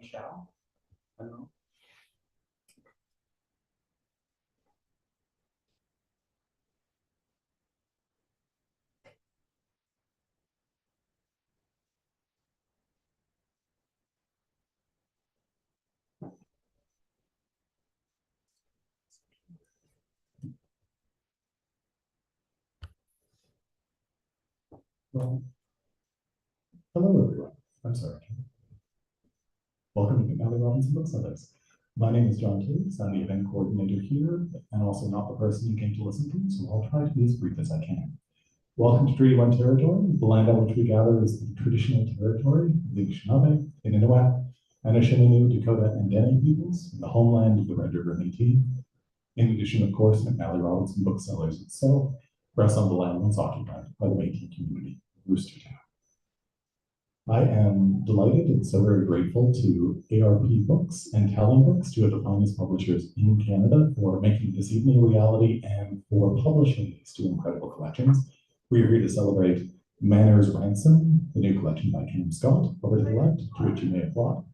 Michelle? I don't know. Well, hello everyone. I'm sorry. Welcome to McNally Robinson Book Sundays. My name is John Tiggs. I'm the event coordinator here, and also not the person you came to listen to, so I'll try to be as brief as I can. Welcome to Treaty 1 territory. The land on which we gather is the traditional territory of the Anishinaabe, Inuit, Anishinaabe, Dakota, and Dene peoples, the homeland of the Red River Métis. In addition, of course, McNally Robinson Booksellers itself rests on the land once occupied by the Métis community, Roostertown. I am delighted and so very grateful to ARP Books and Talonbooks, two of the finest publishers in Canada, for making this evening a reality and for publishing these two incredible collections. We are here to celebrate MANOR's RANSOM, the new collection by Cam Scott, over to the left, to which you may applaud.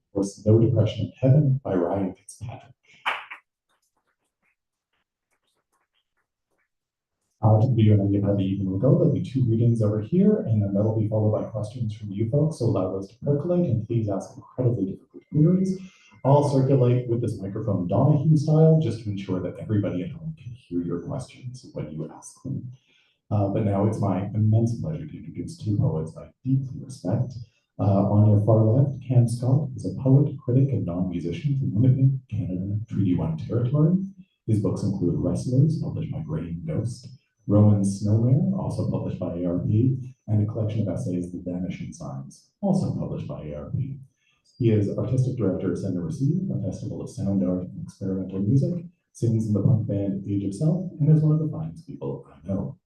Of course, No Depression in Heaven by Ryan Fitzpatrick. To give you an idea of how the evening will go, there'll be two readings over here, and then that'll be followed by questions from you folks, so allow those to percolate, and please ask incredibly difficult queries. I'll circulate with this microphone Donahue style, just to ensure that everybody at home can hear your questions when you ask them. But now it's my immense pleasure to introduce two poets I deeply respect. On your far left, Cam Scott is a poet, critic, and non-musician from Winnipeg, Canada, Treaty 1 territory. His books include Wrestlers, published by Graham Ghost, Roman SNOWMARE, also published by ARP, and a collection of essays, The Vanishing Signs, also published by ARP. He is artistic director of Send and Receive, a festival of sound art and experimental music, sings in the punk band Age of Self, and is one of the finest people I know.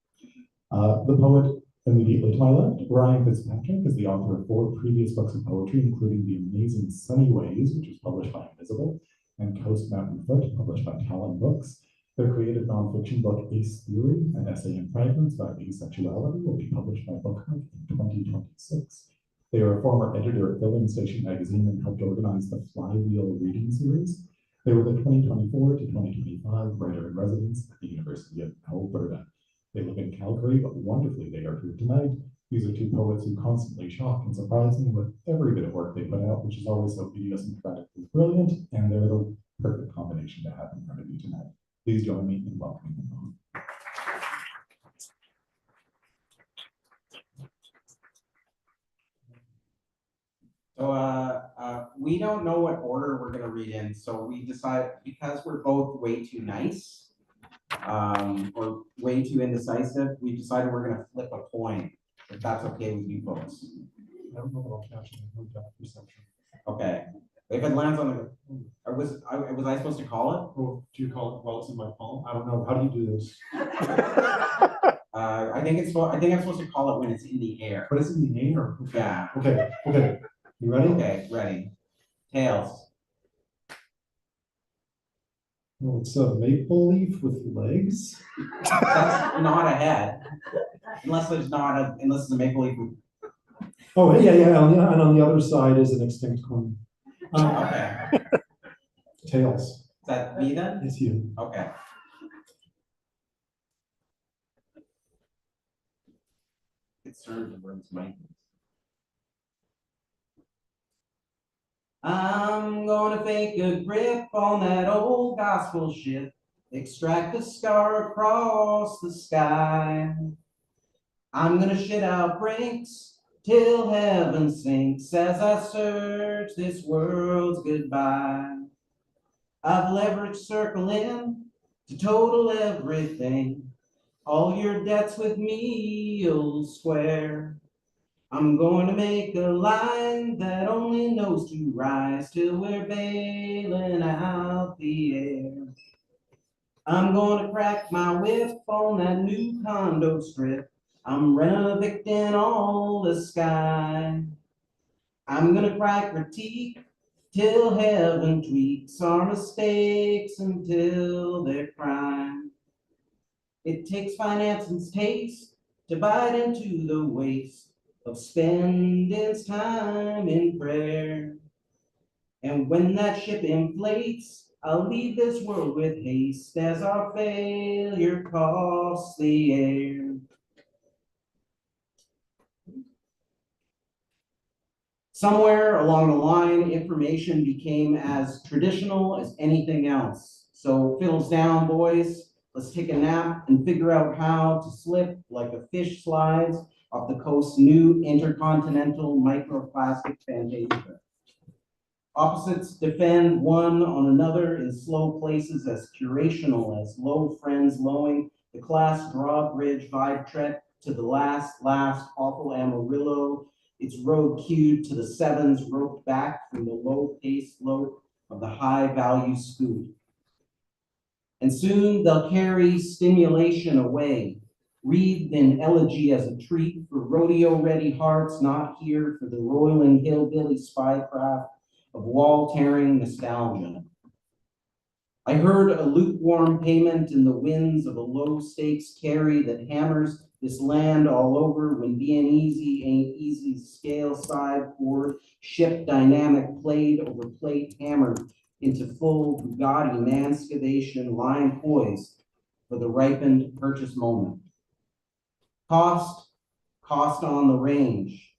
The poet immediately to my left, Ryan Fitzpatrick, is the author of 4 previous books of poetry, including The Amazing Sunny Ways, which was published by Invisible, and Coast Mountain Foot, published by Talonbooks. Their creative nonfiction book, Ace Theory, an essay in fragments about asexuality, will be published by Bookmark in 2026. They are a former editor at Filling Station magazine and helped organize the Flywheel reading series. They were the 2024 to 2025 writer-in-residence at the University of Alberta. They live in Calgary, but wonderfully they are here tonight. These are two poets who constantly shock and surprise me with every bit of work they put out, which is always so idiosyncratically brilliant, and they're the perfect combination to have in front of you tonight. Please join me in welcoming them home. So we don't know what order we're going to read in, so we decided, because we're both way too nice or way too indecisive, we decided we're going to flip a coin, if that's okay with you folks. I don't know what I'll catch in perception. Okay. If it lands on the, was I supposed to call it? Oh, do you call it while it's in my palm? I don't know. How do you do this? I think I'm supposed to call it when it's in the air. But it's in the air. Okay. Yeah. Okay. Okay. You ready? Okay. Ready. Tails. Well, it's a maple leaf with legs. That's not a head, unless it's a maple leaf. Oh yeah. And on the other side is an extinct coin. Okay. Tails. Is that me then? It's you. Okay. It serves the words might. I'm gonna fake a grip on that old gospel ship, extract the scar across the sky. I'm gonna shit out brakes till heaven sinks as I search this world's goodbye. I've leveraged circle in to total everything. All your debts with me you'll square. I'm going to make a line that only knows to rise till we're bailing out the air. I'm going to crack my whip on that new condo strip. I'm renovating all the sky. I'm gonna cry critique till heaven tweaks our mistakes until they're crime. It takes finance and taste to bite into the waste of spending time in prayer. And when that ship inflates, I'll leave this world with haste as our failure costs the air. Somewhere along the line, information became as traditional as anything else. So fiddles down, boys. Let's take a nap and figure out how to slip like a fish slides off the coast's new intercontinental microplastic fantasia. Opposites defend one on another in slow places as curational as low friends lowing the class drawbridge vibe trek to the last awful Amarillo, its road cued to the sevens roped back from the low pace slope of the high value scoot. And soon they'll carry stimulation away, wreathed in elegy as a treat for rodeo-ready hearts not here for the roiling hillbilly spycraft of wall-tearing nostalgia. I heard a lukewarm payment in the winds of a low-stakes carry that hammers this land all over when being easy ain't easy. Scale side chord, ship dynamic played over plate hammered into full Bugatti manscavation line poised for the ripened purchase moment. Cost on the range,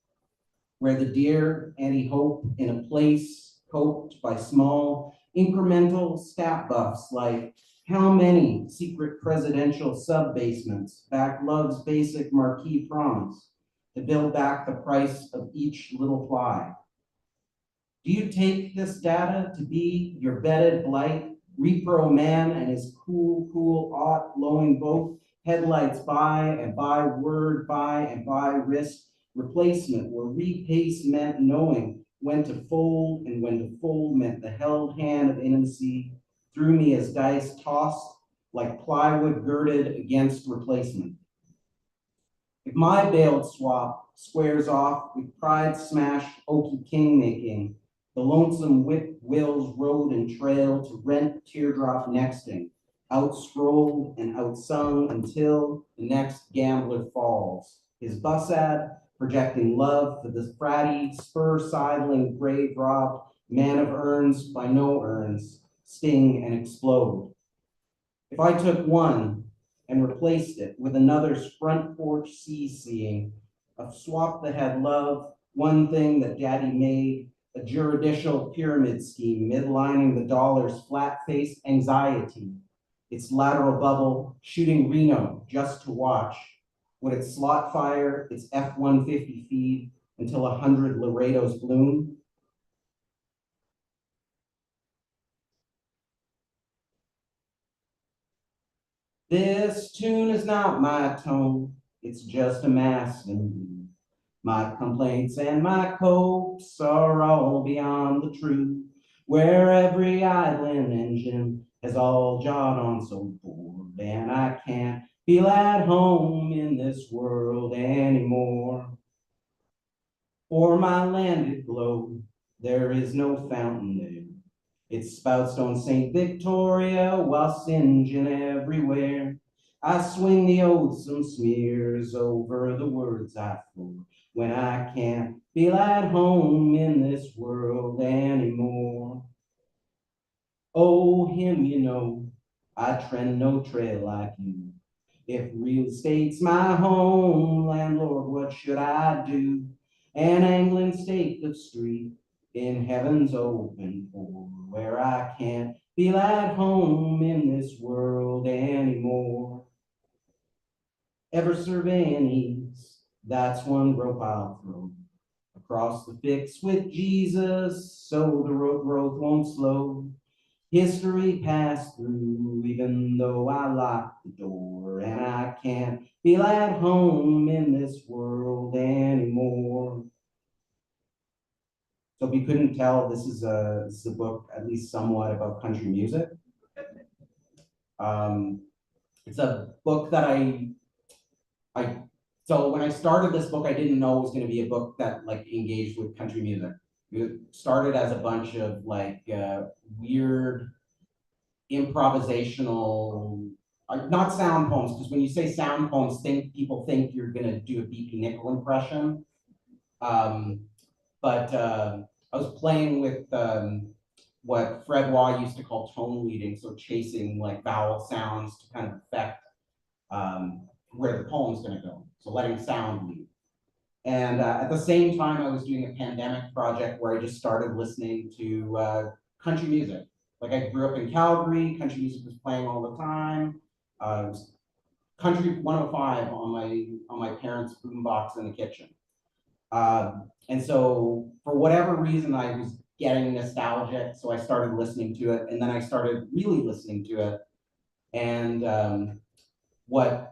where the dear anti-hope in a place coped by small incremental stat buffs like how many secret presidential sub-basements back love's basic marquee promise to build back the price of each little ply. Do you take this data to be your bedded blight, repro man and his cool aught blowing both headlights by and by word, by and by wrist replacement, where repace meant knowing when to fold and when to fold meant the held hand of intimacy threw me as dice tossed like plywood girded against replacement. If my bailed swap squares off with pride smashed oaky king making, the lonesome whip wills road and trail to rent teardrop nexting, outscrolled and outsung until the next gambler falls. His bus ad projecting love for this fratty, spur-sidling, grave-robbed man of urns by no urns, sting and explode. If I took one and replaced it with another's front porch seeing, a swap that had love, one thing that daddy made, a juridical pyramid scheme midlining the dollar's flat-faced anxiety, its lateral bubble shooting Reno just to watch. Would it slot fire its F-150 feed until 100 Laredos bloom? This tune is not my tone, it's just a mask and my complaints and my copes are all beyond the truth, where every idling engine has all jawed on so bored, and I can't feel at home in this world anymore. For my landed globe, there is no fountain there. Its spouts on St. Victoria while singeing everywhere. I swing the oathsome smears over the words I floor when I can't feel at home in this world anymore. Oh, him, you know, I trend no trail like you. If real estate's my home, landlord, what should I do? An angling stake of street in heaven's open for, where I can't feel at home in this world anymore. Ever surveying ease, that's one rope I'll throw across the fix with Jesus, so the road growth won't slow. History passed through, even though I locked the door, and I can't feel at home in this world anymore. So if you couldn't tell, this is a book at least somewhat about country music. It's a book that so when I started this book, I didn't know it was going to be a book that like engaged with country music. It started as a bunch of like weird improvisational not sound poems, because when you say sound poems, people think you're gonna do a B.P. Nickel impression. I was playing with what Fred Waugh used to call tone leading, so chasing like vowel sounds to kind of affect where the poem's gonna go, so letting sound lead. And at the same time, I was doing a pandemic project where I just started listening to country music. Like I grew up in Calgary, country music was playing all the time. It was country 105 on my parents' boombox in the kitchen. And so for whatever reason, I was getting nostalgic, so I started listening to it, and then I started really listening to it. And what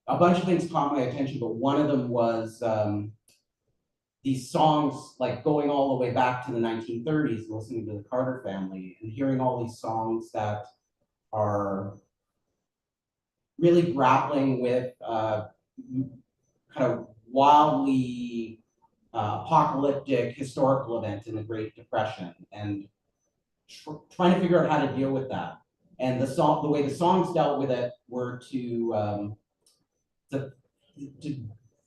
a bunch of things caught my attention, but one of them was these songs, like going all the way back to the 1930s, listening to the Carter Family and hearing all these songs that are really grappling with kind of wildly apocalyptic historical event in the Great Depression, and trying to figure out how to deal with that. And the way the songs dealt with it were to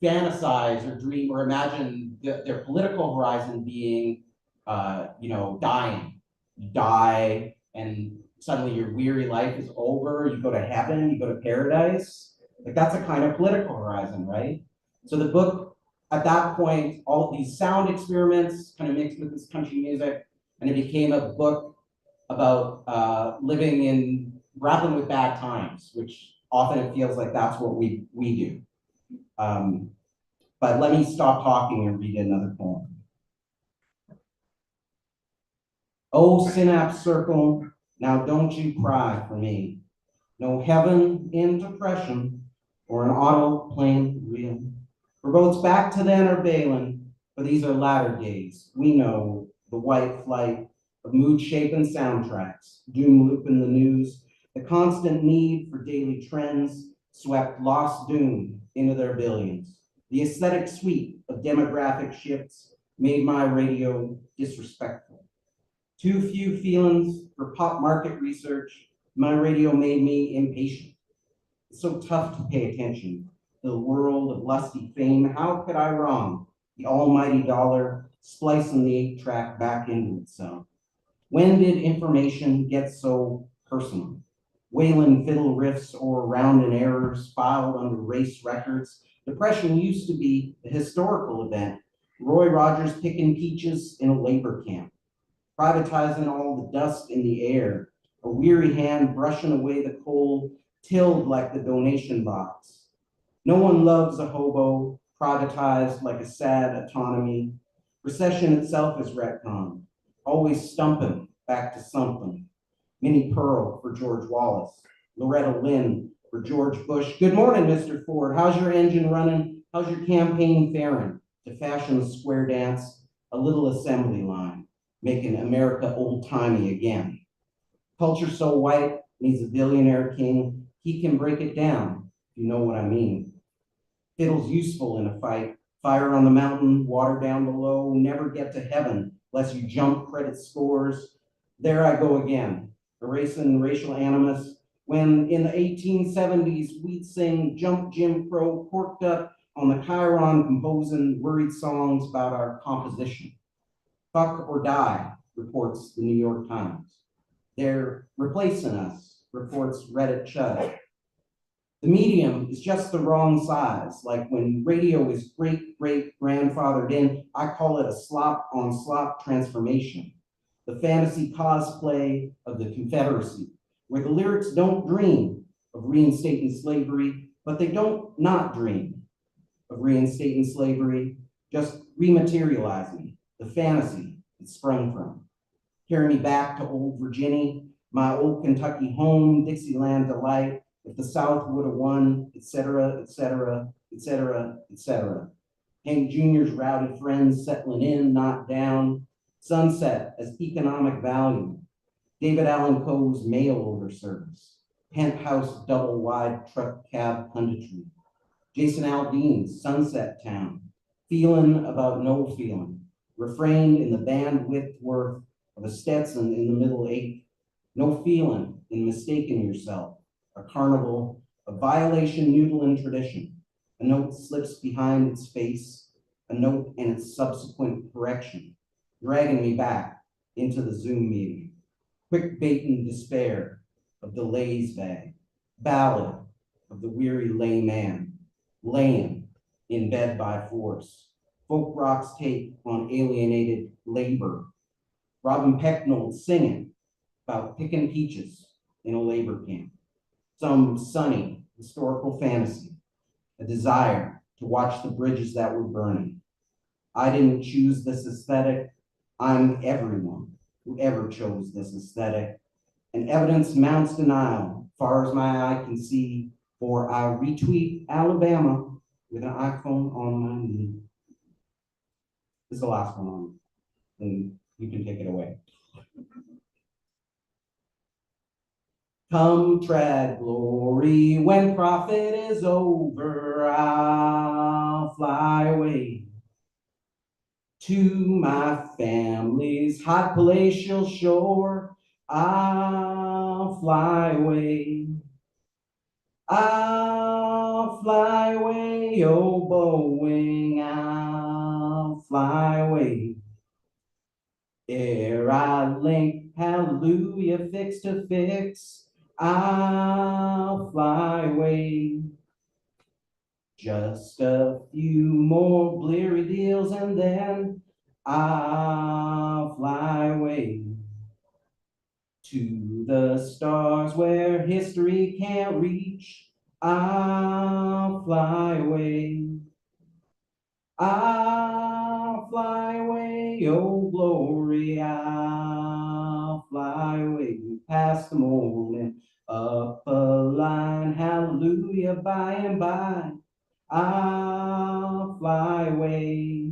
fantasize or dream or imagine their political horizon being, dying. You die, and suddenly your weary life is over. You go to heaven, you go to paradise. Like that's a kind of political horizon, right? So the book, at that point, all of these sound experiments kind of mixed with this country music, and it became a book about grappling with bad times, which often it feels like that's what we do. But let me stop talking and read another poem. Oh, synapse circle, now don't you cry for me. No heaven in depression or an auto plane reel. For boats back to then are bailing, for these are latter days. We know the white flight of mood-shapen soundtracks, doom loop in the news, the constant need for daily trends swept lost doom into their billions. The aesthetic sweep of demographic shifts made my radio disrespectful. Too few feelings for pop market research, my radio made me impatient. It's so tough to pay attention to the world of lusty fame. How could I wrong the almighty dollar splicing the 8-track back into itself? When did information get so personal? Wailing fiddle riffs or roundin' errors filed under race records. Depression used to be a historical event. Roy Rogers picking peaches in a labor camp, privatizing all the dust in the air, a weary hand brushing away the coal, tilled like the donation box. No one loves a hobo, privatized like a sad autonomy. Recession itself is retcon, always stumping back to something. Minnie Pearl for George Wallace, Loretta Lynn for George Bush. Good morning, Mr. Ford. How's your engine running? How's your campaign faring? To fashion a square dance, a little assembly line, making America old-timey again. Culture so white needs a billionaire king. He can break it down, if you know what I mean. Fiddle's useful in a fight. Fire on the mountain, water down below. Never get to heaven unless you jump credit scores. There I go again, erasing racial animus. When in the 1870s we'd sing Jump Jim Crow, corked up on the Chiron, composing worried songs about our composition. Fuck or die, reports the New York Times. They're replacing us, reports Reddit Chud. The medium is just the wrong size. Like when radio is great-great-grandfathered in, I call it a slop-on-slop transformation. The fantasy cosplay of the Confederacy, where the lyrics don't dream of reinstating slavery, but they don't not dream of reinstating slavery, just rematerializing the fantasy it sprung from. Carry me back to old Virginia, my old Kentucky home, Dixieland delight, if the South would have won, et cetera, et cetera, et cetera, et cetera. Hank Jr.'s rowdy friends settling in, not down. Sunset as economic value. David Allen Coe's mail order service. Penthouse double wide truck cab punditry. Jason Aldean's Sunset Town. Feeling about no feeling. Refrained in the bandwidth worth of a Stetson in the middle eight. No feeling in mistaking yourself. a carnival of violation, noodle, and tradition. A note slips behind its face, a note and its subsequent correction, dragging me back into the Zoom meeting. Quick bait and despair of the lays bag, ballad of the weary layman, laying in bed by force. Folk rock's take on alienated labor. Robin Pecknold singing about picking peaches in a labor camp. Some sunny historical fantasy, a desire to watch the bridges that were burning. I didn't choose this aesthetic. I'm everyone who ever chose this aesthetic. And evidence mounts denial, far as my eye can see, for I retweet Alabama with an iPhone on my knee. This is the last one on, and you can take it away. Come trad glory, when profit is over, I'll fly away to my family's hot palatial shore. I'll fly away. I'll fly away, oh Boeing, I'll fly away. Ere I link, hallelujah, fix to fix, I'll fly away. Just a few more bleary deals and then I'll fly away to the stars where history can't reach. I'll fly away. I'll fly away, oh glory, I'll fly away past the morning, up a line, hallelujah, by and by, I'll fly away.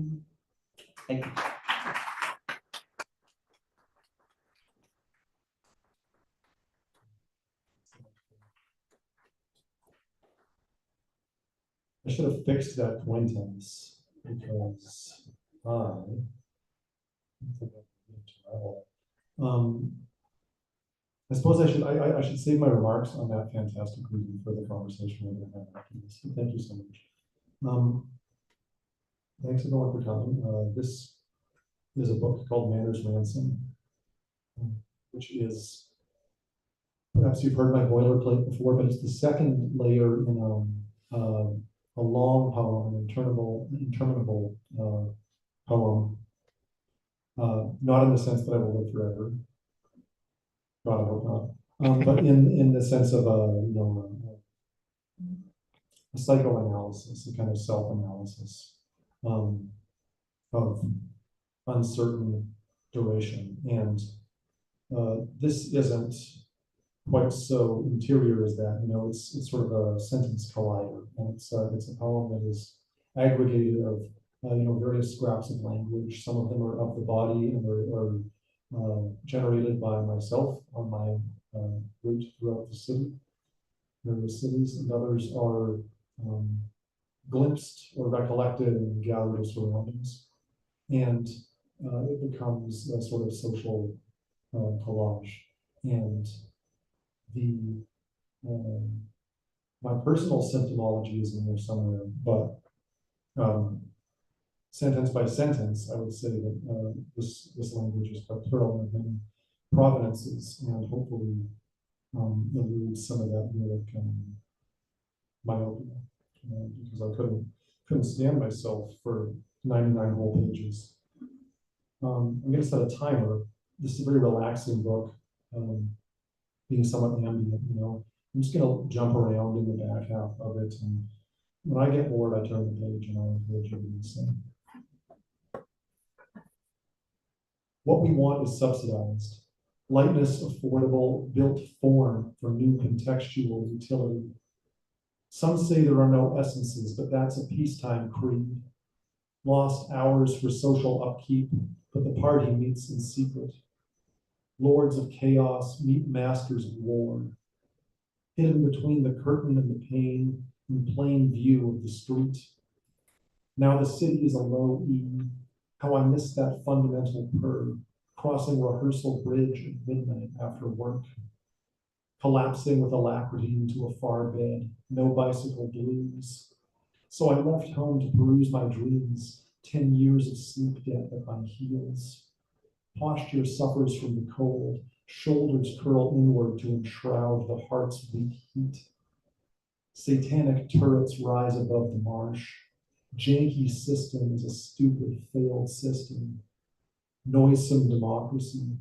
Thank you. I should have fixed that acquaintance because I suppose I should save my remarks on that fantastic reading for the conversation we're going to have after this. So thank you so much. Thanks everyone for coming. This is a book called MANOR's RANSOM, which is, perhaps you've heard my boilerplate before, but it's the second layer in a long poem, an interminable poem, not in the sense that I will live forever. God, I hope not. But in the sense of a psychoanalysis, a kind of self-analysis of uncertain duration. And this isn't quite so interior as that. It's sort of a sentence collider, and it's a poem that is aggregated of various scraps of language. Some of them are of the body and are generated by myself on my route throughout the city, various cities, and others are glimpsed or recollected and gathered of surroundings. And it becomes a sort of social collage. And my personal symptomology is in there somewhere, but sentence by sentence, I would say that this language is quite thorough in many provenances, and hopefully eludes some of that lyric myopia, because I couldn't stand myself for 99 whole pages. I'm going to set a timer. This is a very relaxing book, being somewhat ambient. I'm just going to jump around in the back half of it, and when I get bored, I turn the page, and I encourage you to do the same. What we want is subsidized. Lightness affordable, built form for new contextual utility. Some say there are no essences, but that's a peacetime creed. Lost hours for social upkeep, but the party meets in secret. Lords of chaos meet masters of war. Hidden between the curtain and the pane, in plain view of the street. Now the city is a low E. How I miss that fundamental purr, crossing rehearsal bridge at midnight after work. collapsing with alacrity into a far bed, no bicycle blues. So I left home to peruse my dreams, 10 years of sleep debt at my heels. Posture suffers from the cold, shoulders curl inward to enshroud the heart's weak heat. Satanic turrets rise above the marsh. Janky system is a stupid, failed system. Noisome democracy.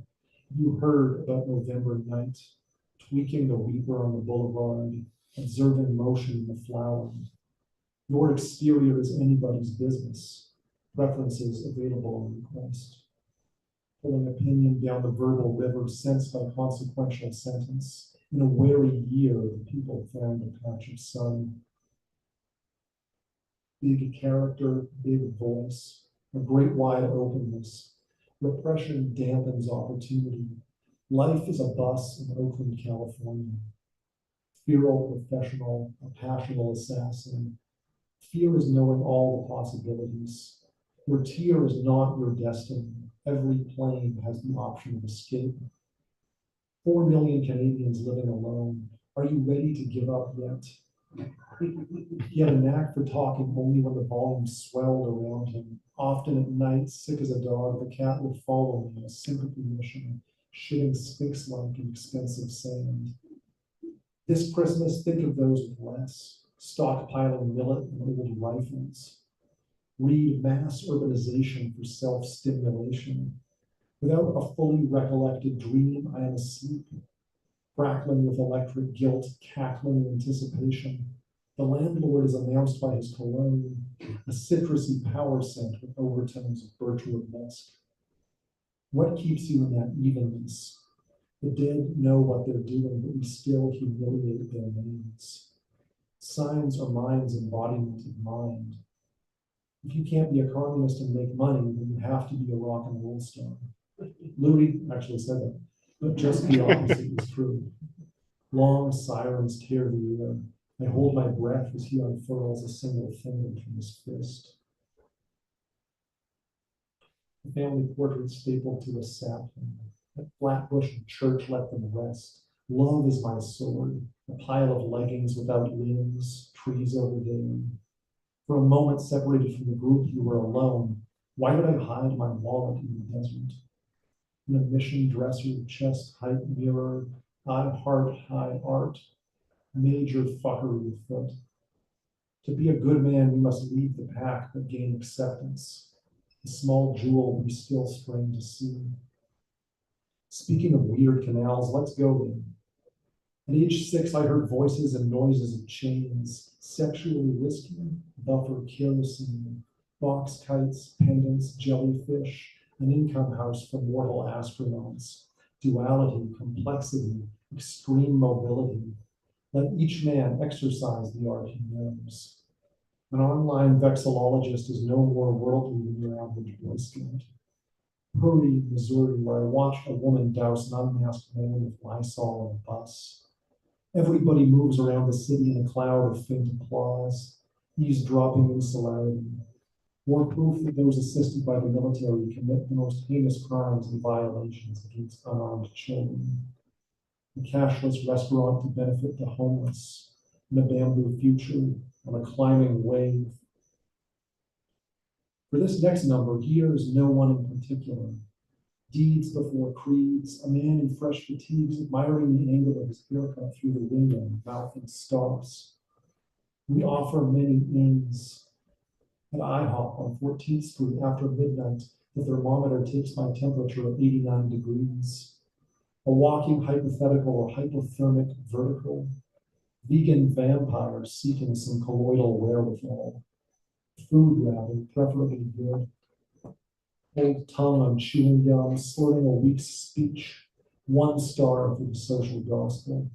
You heard about November night, tweaking the reaper on the boulevard, observing motion in the flower. Your exterior is anybody's business. Preferences available on request. Pulling opinion down the verbal river sensed by consequential sentence. In a wary year, the people found a patch of sun. Big character, big voice, a great wide openness. Repression dampens opportunity. Life is a bus in Oakland, California. Feral professional, a passional assassin. Fear is knowing all the possibilities. Your tear is not your destiny. Every plane has the option of escape. 4 million Canadians living alone. Are you ready to give up yet? He had a knack for talking only when the volume swelled around him. Often at night, sick as a dog, the cat would follow me on a sympathy mission, shitting sphinx-like in expensive sand. This Christmas, think of those with less, stockpiling millet and old rifles. Read Mass Urbanization for Self-Stimulation. Without a fully recollected dream, I am asleep, crackling with electric guilt, cackling in anticipation. The landlord is announced by his cologne, a citrusy power scent with overtones of birchwood musk. What keeps you in that evenness? The dead know what they're doing, but we still humiliate their names. Signs are mind's embodiment of mind. If you can't be a communist and make money, then you have to be a rock and roll star. Louis actually said that, but just the opposite is true. Long sirens tear the air. I hold my breath as he unfurls a single finger from his fist. The family portrait stapled to a sapling. At Flatbush church, let them rest. Love is my sword, a pile of leggings without limbs, trees over there. For a moment separated from the group, you were alone. Why would I hide my wallet in the desert? In a mission dresser, chest height mirror, high heart, high art, major fuckery afoot. To be a good man, we must leave the pack but gain acceptance. The small jewel we still strain to see. Speaking of weird canals, let's go then. At age 6, I heard voices and noises of chains, sexually risky, buffer kerosene, box kites, pendants, jellyfish, an income house for mortal astronauts, duality, complexity, extreme mobility. Let each man exercise the art he knows. An online vexillologist is no more worldly than your average Boy Scout. Puri, Missouri, where I watched a woman douse an unmasked man with Lysol on a bus. Everybody moves around the city in a cloud of faint applause, eavesdropping insularity. More proof that those assisted by the military commit the most heinous crimes and violations against unarmed children. A cashless restaurant to benefit the homeless, and a bamboo future on a climbing wave. For this next number, here is no one in particular. Deeds before creeds, a man in fresh fatigues admiring the angle of his haircut through the window, mouthing stops. We offer many inns. At IHOP on 14th Street after midnight, the thermometer takes my temperature at 89 degrees. A walking hypothetical or hypothermic vertical. Vegan vampires seeking some colloidal wherewithal. Food rather, preferably good. Old tongue on chewing gum, sorting a week's speech. 1 star for the social gospel.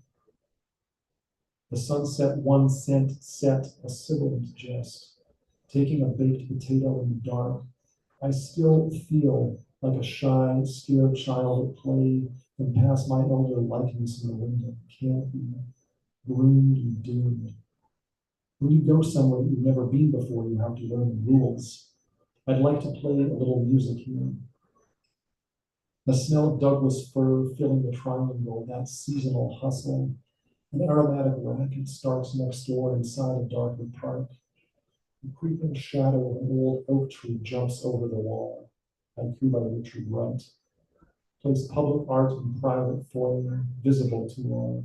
The sunset 1 cent set, a sibilant jest. Taking a baked potato in the dark. I still feel like a shy, scared child at play and pass my elder likeness in the window. Can't be. Groomed and doomed. When you go somewhere that you've never been before, you have to learn the rules. I'd like to play a little music here. The smell of Douglas fir filling the triangle, that seasonal hustle. An aromatic racket starts next door inside a darker park. The creeping shadow of an old oak tree jumps over the wall. Haiku by Richard Wright. Place public art in private foyer, visible to all.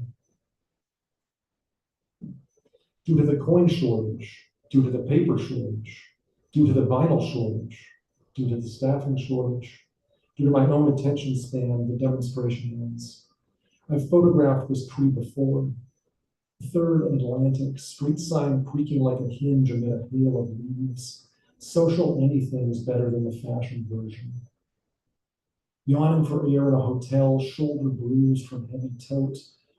Due to the coin shortage, due to the paper shortage, due to the vinyl shortage, due to the staffing shortage, due to my own attention span, the demonstration ends. I've photographed this tree before. Third Atlantic, street sign creaking like a hinge amid a hail of leaves. Social anything is better than the fashion version. Yawning for air in a hotel, shoulder bruised from heavy tote,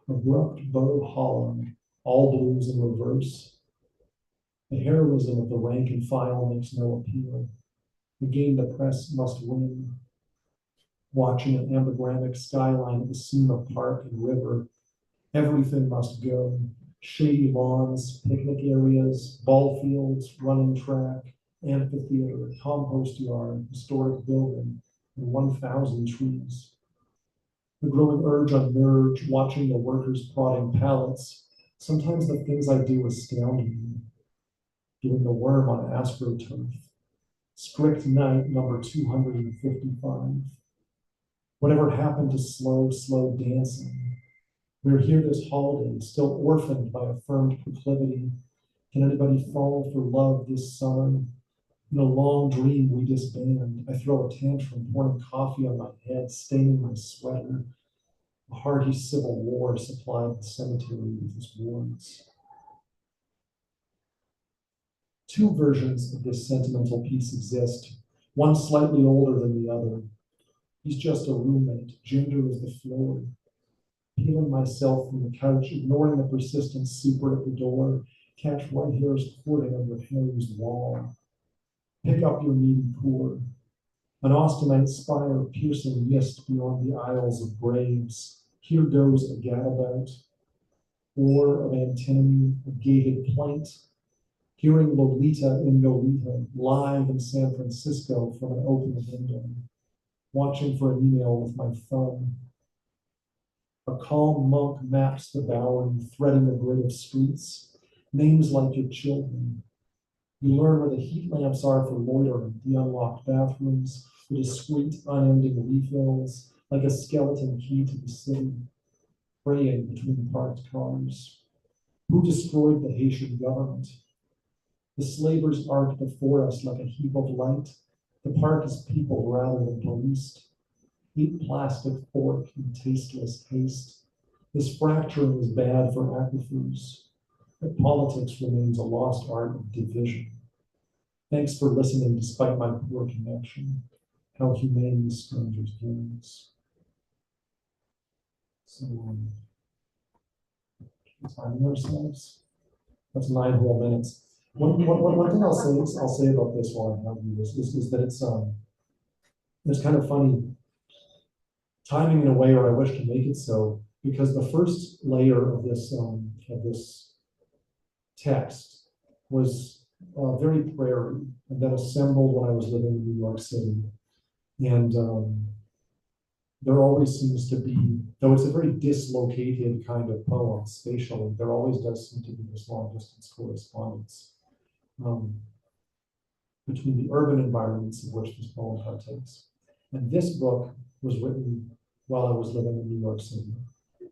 abrupt bow hollow, all blues in reverse. The heroism of the rank and file makes no appeal. The game the press must win. Watching an ambigrammic skyline at the seam of park and river, everything must go. Shady lawns, picnic areas, ball fields, running track, amphitheater, compost yard, historic building, and 1,000 trees. The growing urge unnerved, watching the workers prodding pallets. Sometimes the things I do astound me. Doing the worm on AstroTurf. Strict night number 255. Whatever happened to slow, slow dancing? We're here this holiday, still orphaned by affirmed proclivity. Can anybody fall for love this summer? In a long dream we disband. I throw a tantrum, pouring coffee on my head, staining my sweater. A hearty civil war supplied the cemetery with its wards. Two versions of this sentimental piece exist, one slightly older than the other. He's just a roommate, gender is the floor. Peeling myself from the couch, ignoring the persistent super at the door, catch white hairs courting under Harry's wall. Pick up your needy poor. An austenite spire piercing mist beyond the aisles of braves. Here goes a gadabout. Or of antinomy, a gated plaint. Hearing Lolita in Nolita, live in San Francisco from an open window. Watching for an email with my thumb. A calm monk maps the Bowery, threading the grid of streets. Names like your children. You learn where the heat lamps are for loitering, the unlocked bathrooms, the discreet, unending refills, like a skeleton key to the city, praying between parked cars. Who destroyed the Haitian government? The slavers arc before us like a heap of light. The park is people rather than policed. Eat plastic fork in tasteless haste. This fracturing is bad for aquifers, but politics remains a lost art of division. Thanks for listening despite my poor connection. How humane the stranger's gaze. So, timing ourselves. That's 9 whole minutes. One thing I'll say about this while I have you is that it's kind of funny timing in a way, or I wish to make it so, because the first layer of this text was very prairie, and that assembled when I was living in New York City. And there always seems to be, though it's a very dislocated kind of poem spatially, there always does seem to be this long distance correspondence between the urban environments of which this poem partakes. And this book was written while I was living in New York City.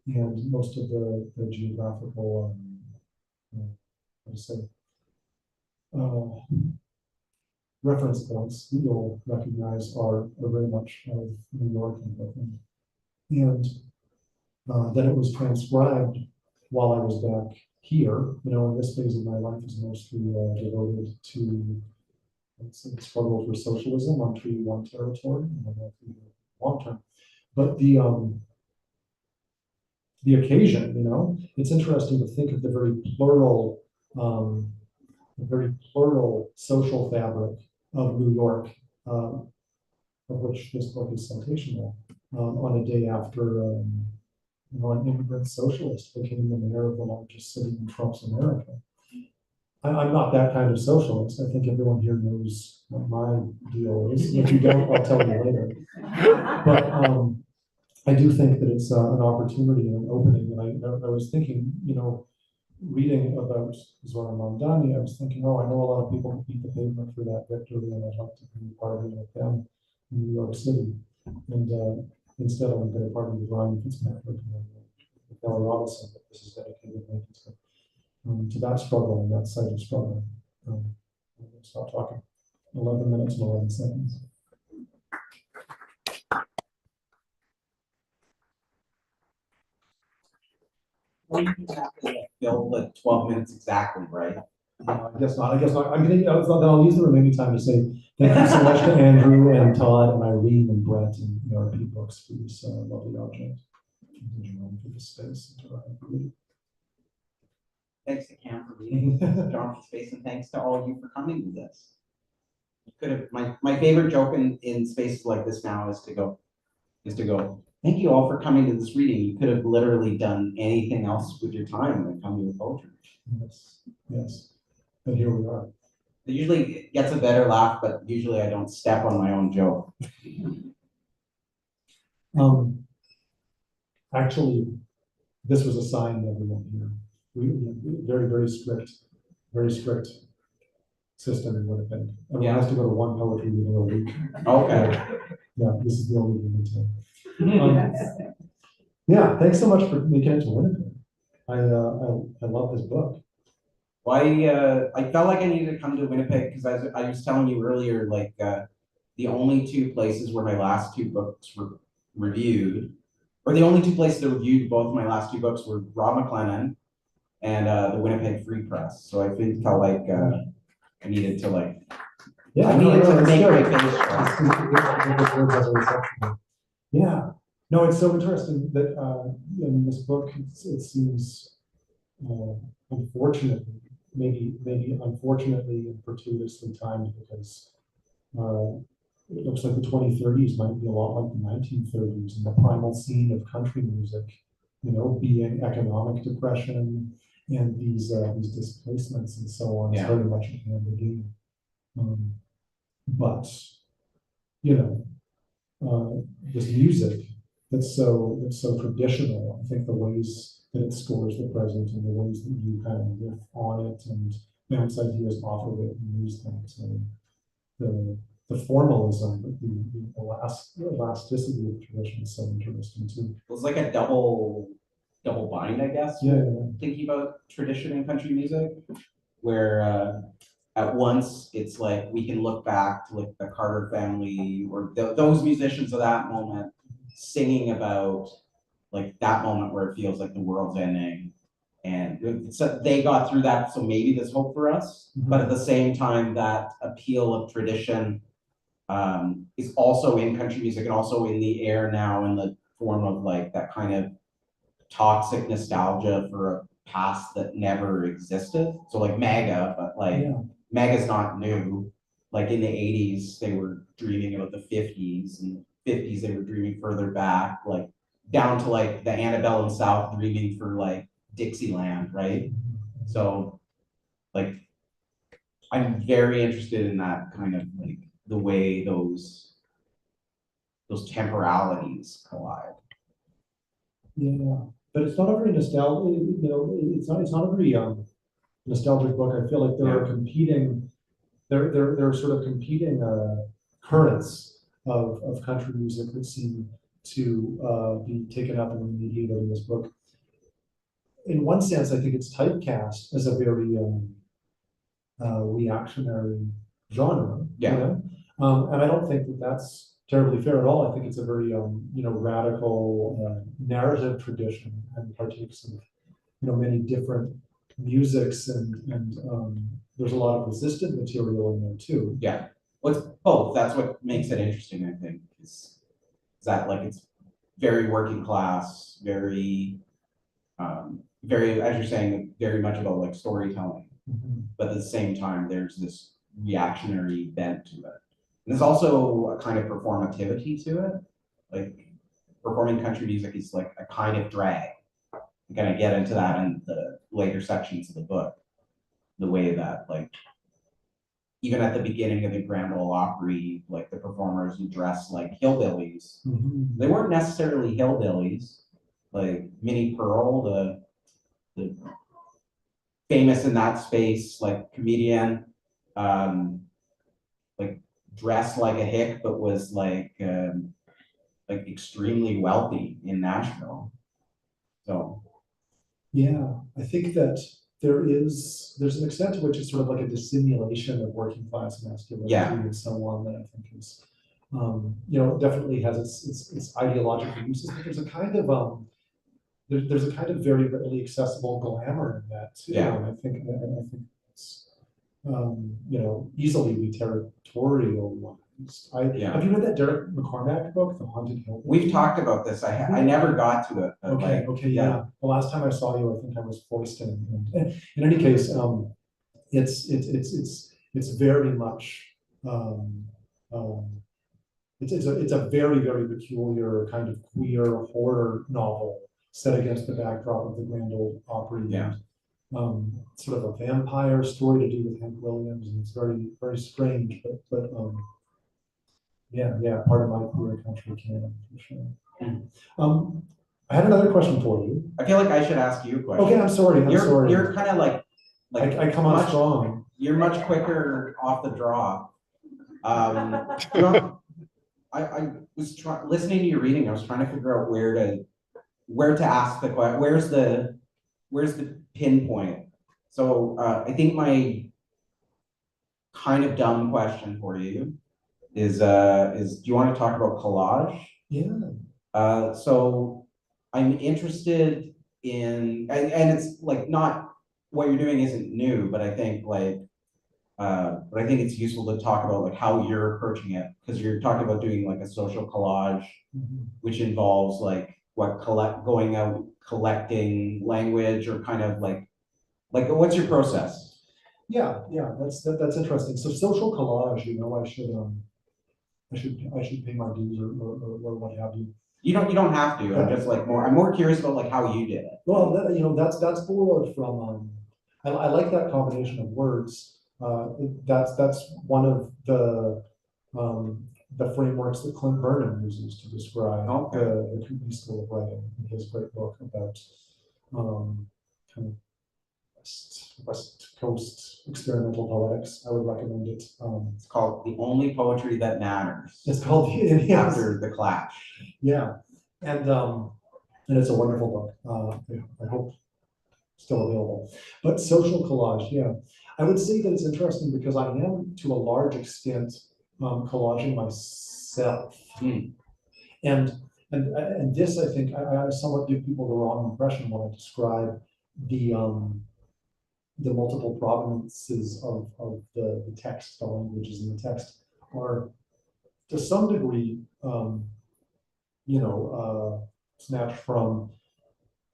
And most of the geographical, reference points that you'll recognize are very much of New York and Brooklyn. And then it was transcribed while I was back here. You know, in this phase of my life is mostly devoted to the struggle for socialism on Treaty 1 territory, and long term. But the occasion, you know, it's interesting to think of the very plural social fabric of New York, of which this book is citational, on a day after an immigrant socialist became the mayor of the largest city in Trump's America. I'm not that kind of socialist. I think everyone here knows what my deal is. If you don't, I'll tell you later. But I do think that it's an opportunity and an opening. And I was thinking, you know, reading about Zora Mamdani, I was thinking, oh, I know a lot of people who beat the pavement for that victory, and I'd like to be party with them in New York City. And instead, I'm going to party with Ryan Fitzpatrick and Kelly Robinson. But this is dedicated to that struggle and that side of struggle. I'm going to stop talking. 11 minutes and 11 seconds. Well, you can have to fill the 12 minutes exactly, right? I guess not. I guess not. I'm going to. I'll use the remaining time to say thank you so much to Andrew and Todd and Irene and Brett and ARP Books for this lovely object. And Jerome for this space. Thanks to Cam for reading, John for space, and thanks to all of you for coming to this. You could have my favorite joke in spaces like this now is to go, thank you all for coming to this reading. You could have literally done anything else with your time than come to poetry. Yes, yes. But here we are. It usually gets a better laugh, but usually I don't step on my own joke. Actually, this was a sign to everyone here. We very strict system in Winnipeg. Everyone has to go to one poetry reading a week. Okay. Yeah, this is the only one in town. Yeah, thanks so much for making it to Winnipeg. I love this book. Well, I felt like I needed to come to Winnipeg because I was telling you earlier, like the only two places where my last two books were reviewed, or the only two places that reviewed both my last two books were Rob McLennan and the Winnipeg Free Press. So I felt like I needed to make my case. Yeah, no, it's so interesting that in this book, it seems unfortunately, maybe unfortunately and fortuitously timed because it looks like the 2030s might be a lot like the 1930s and the primal scene of country music, you know, being economic depression and these displacements and so on. It's very much at the end of the game. But you know, this music that's so traditional. I think the ways that it scores the present and the ways that you kind of riff on it and bounce ideas off of it and use them. So the formalism, the elasticity of tradition is so interesting too. It was like a double bind, I guess. Yeah. Thinking about tradition in country music, where at once it's like we can look back to like the Carter family or those musicians of that moment singing about like that moment where it feels like the world's ending, and so they got through that, so maybe there's hope for us. Mm-hmm. But at the same time, that appeal of tradition is also in country music and also in the air now in the form of like that kind of toxic nostalgia for a past that never existed. So like MAGA, but like MAGA's not new. Like in the 80s, they were dreaming about the 50s, and the 50s they were dreaming further back, like down to like the antebellum South dreaming for like Dixieland, right? So like I'm very interested in that kind of like the way those temporalities collide. Yeah, but it's not a very nostalgic, you know, it's not a very nostalgic book. I feel like there are competing, there are sort of competing currents of country music that seem to be taken up and remediated in this book. In one sense, I think it's typecast as a very reactionary genre. Yeah. You know? And I don't think that that's terribly fair at all. I think it's a very radical narrative tradition and partakes of many different musics and there's a lot of resistant material in there too. Yeah. Well, it's both. That's what makes it interesting, I think, is that like it's very working class, very as you're saying, very much about like storytelling. Mm-hmm. But at the same time, there's this reactionary bent to it. And there's also a kind of performativity to it. Like performing country music is like a kind of drag. I'm gonna get into that in the later sections of the book. the way that like even at the beginning of the Grand Ole Opry, like the performers who dress like hillbillies, they weren't necessarily hillbillies. Like Minnie Pearl, the famous in that space, like comedian, like dressed like a hick, but was like extremely wealthy in Nashville. So yeah, I think that there's an extent to which it's sort of like a dissimulation of working class masculinity and so on that I think is, you know, definitely has its ideological uses, but there's a kind of there's a kind of very readily accessible glamour in that too. Yeah. And I think it's you know, easily be territorialized. Have you read that Derek McCormack book, The Haunted Hill? We've talked about this. I never got to it. But okay, like, okay, yeah. The last time I saw you, I think I was foisted. In any case, it's very much it's a very, very peculiar kind of queer horror novel set against the backdrop of the Grand Ole Opry. Yeah. And, sort of a vampire story to do with Hank Williams, and it's very, very strange, but yeah, part of my queer country canon for sure. I had another question for you. I feel like I should ask you a question. Okay, I'm sorry. You're kind of like I come on strong. You're much quicker off the draw. You know, I was listening to your reading. I was trying to figure out where to ask the question. Where's the pinpoint? So I think my kind of dumb question for you is do you want to talk about collage? Yeah. So I'm interested in, and it's like not what you're doing isn't new, but I think like, but I think it's useful to talk about like how you're approaching it, because you're talking about doing like a social collage, which involves like going out collecting language, or kind of like what's your process? Yeah, that's interesting. So social collage, you know, I should pay my dues or what have you. You don't have to. I'm just like I'm more curious about like how you did it. Well, you know, that's borrowed from I like that combination of words. That's one of the frameworks that Clint Burnham uses to describe the Kootenai School of Writing in his great book about kind of West Coast experimental poetics. I would recommend it. It's called The Only Poetry That Matters. It's called After the Clash. Yeah, and it's a wonderful book. I hope still available. But social collage, yeah, I would say that it's interesting because I am to a large extent collaging myself, and this I think I somewhat give people the wrong impression when I describe the multiple provenances of the text, the languages in the text are to some degree, you know, snatched from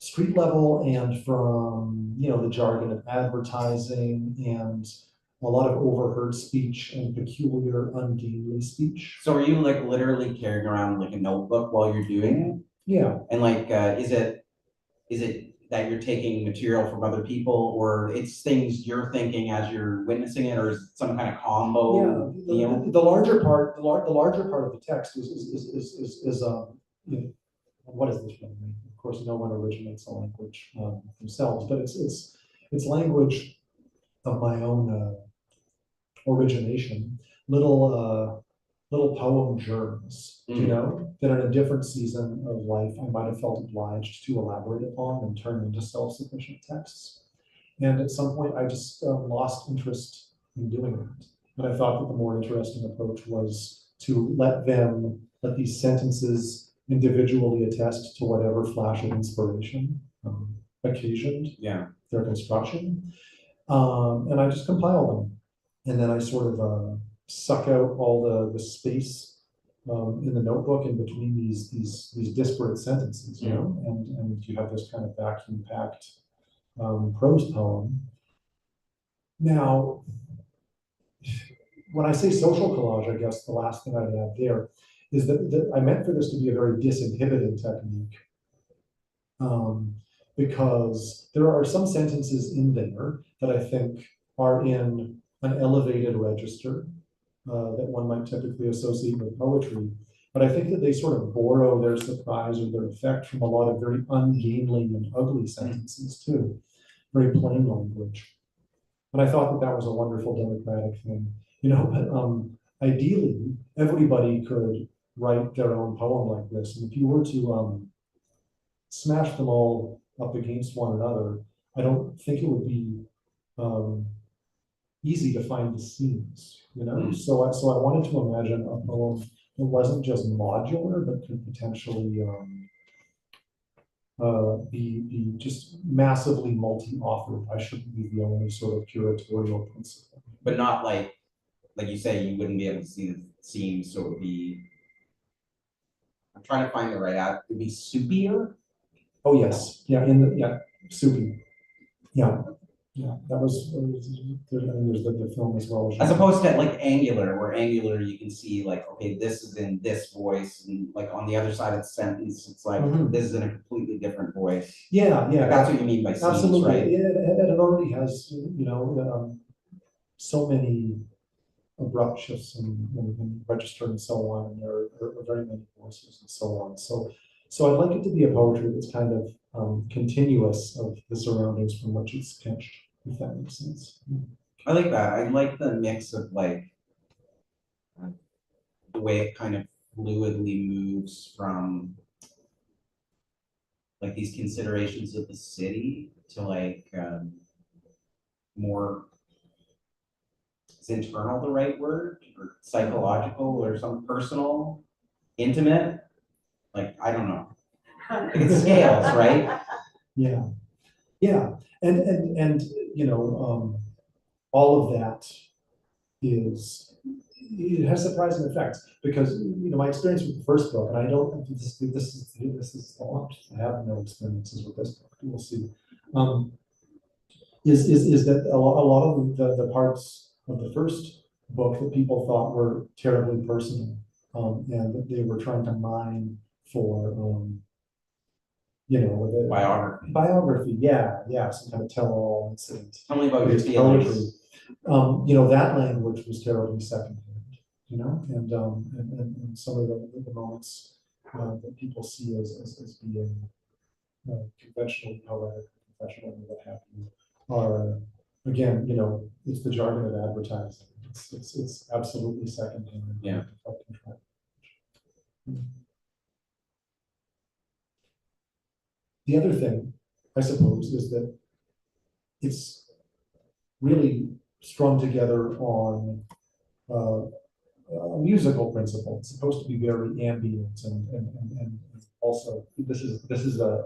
street level and from, you know, the jargon of advertising and a lot of overheard speech and peculiar, ungainly speech. So are you like literally carrying around like a notebook while you're doing it? Yeah. And like, is it that you're taking material from other people, or it's things you're thinking as you're witnessing it, or is it some kind of combo? Yeah, the larger part of the text is you know, what is this from? Of course, no one originates a language themselves, but it's language of my own origination. Little poem germs, you know, that in a different season of life I might have felt obliged to elaborate upon and turn into self-sufficient texts. And at some point I just lost interest in doing that. And I thought that the more interesting approach was to let these sentences individually attest to whatever flash of inspiration occasioned their construction. And I just compile them. And then I sort of suck out all the space in the notebook in between these disparate sentences, you know, and you have this kind of vacuum-packed prose poem. Now, when I say social collage, I guess the last thing I'd add there is that I meant for this to be a very disinhibiting technique, because there are some sentences in there that I think are in an elevated register that one might typically associate with poetry. But I think that they sort of borrow their surprise or their effect from a lot of very ungainly and ugly sentences too, very plain language. And I thought that that was a wonderful democratic thing, you know. But ideally, everybody could write their own poem like this. And if you were to smash them all up against one another, I don't think it would be easy to find the seams, you know. So I wanted to imagine a poem that wasn't just modular, but could potentially be just massively multi-authored. I shouldn't be the only sort of curatorial principle. But not like you say, you wouldn't be able to see the seams, so it would be, I'm trying to find the right ad, it would be soupier? Oh, yes, yeah, soupy. Yeah, that was, there's the film as well. As opposed to like Angular, where Angular you can see like, okay, this is in this voice, and like on the other side of the sentence, it's like, this is in a completely different voice. Yeah, Like, that's what you mean by seams, absolutely. right? It already has, you know, so many abrupt shifts and register and so on, and there are very many voices and so on. So I'd like it to be a poetry that's kind of continuous of the surroundings from which it's pinched, if that makes sense. I like that. I like the mix of like the way it kind of fluidly moves from like these considerations of the city to like more, is internal the right word, or psychological, or some personal, intimate? Like, I don't know. It scales, right? Yeah, and you know, all of that it has surprising effects, because you know, my experience with the first book, and I don't, this is a lot, I have no experiences with this book, we'll see, is that a lot of the parts of the first book that people thought were terribly personal, and that they were trying to mine for you know, the biography, yeah, some kind of tell-all incident. Tell me about your feelings. Poetry. You know, that language was terribly secondhand, you know, and some of the moments that people see as being conventionally poetic, professional, and what have you, are, again, you know, it's the jargon of advertising. It's absolutely secondhand. Yeah. The other thing, I suppose, is that it's really strung together on a musical principle. It's supposed to be very ambient, and also this is a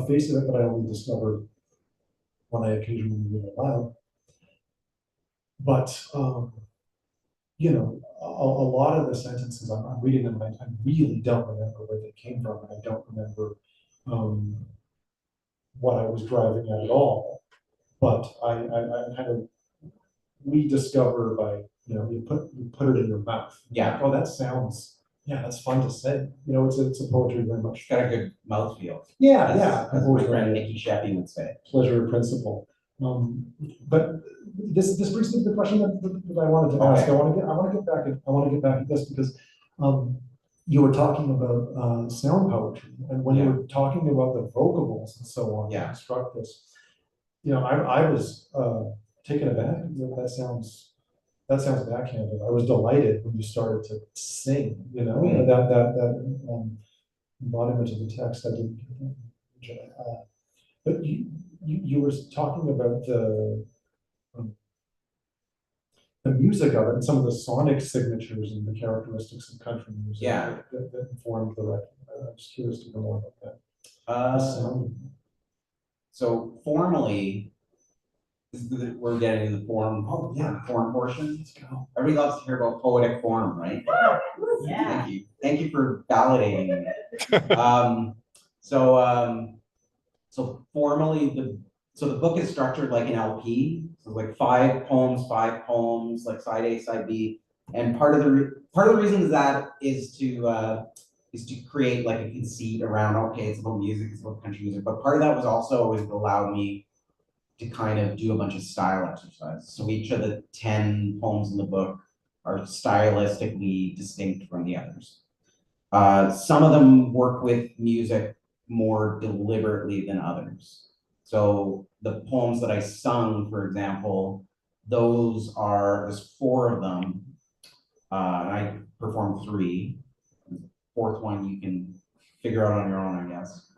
face of it that I only discovered when I occasionally read it aloud. But you know, a lot of the sentences, I'm reading them, and I really don't remember where they came from, and I don't remember what I was driving at all. But I kind of rediscover by, you know, you put it in your mouth. Yeah. Oh, that sounds, yeah, that's fun to say. You know, it's a poetry very much. It's got a good mouthfeel. Yeah. As my friend Nikki Sheppy would say. Pleasure of principle. But this brings me to the question that I wanted to ask. Okay. I want to get back at this, because you were talking about sound poetry, and when you were talking about the vocables and so on, Yeah, struck this. You know, I was taken aback. That sounds backhanded. I was delighted when you started to sing. You know, that embodiment of the text. I didn't get that. But you were talking about the music of it and some of the sonic signatures and the characteristics of country music that informed the record. I'm just curious to know more about that. So formally, we're getting to the form. Oh yeah, form portion. Let's go. Everybody loves to hear about poetic form, right? Yeah. Thank you for validating it. So formally, the book is structured like an LP, so like five poems, like side A, side B, and part of the reason that is to create like a conceit around, okay, it's about music, it's about country music, but part of that was also always to allow me to kind of do a bunch of style exercises. So each of the 10 poems in the book are stylistically distinct from the others. Some of them work with music more deliberately than others. So the poems that I sung, for example, there's 4 of them, and I performed 3. The 4th one you can figure out on your own, I guess.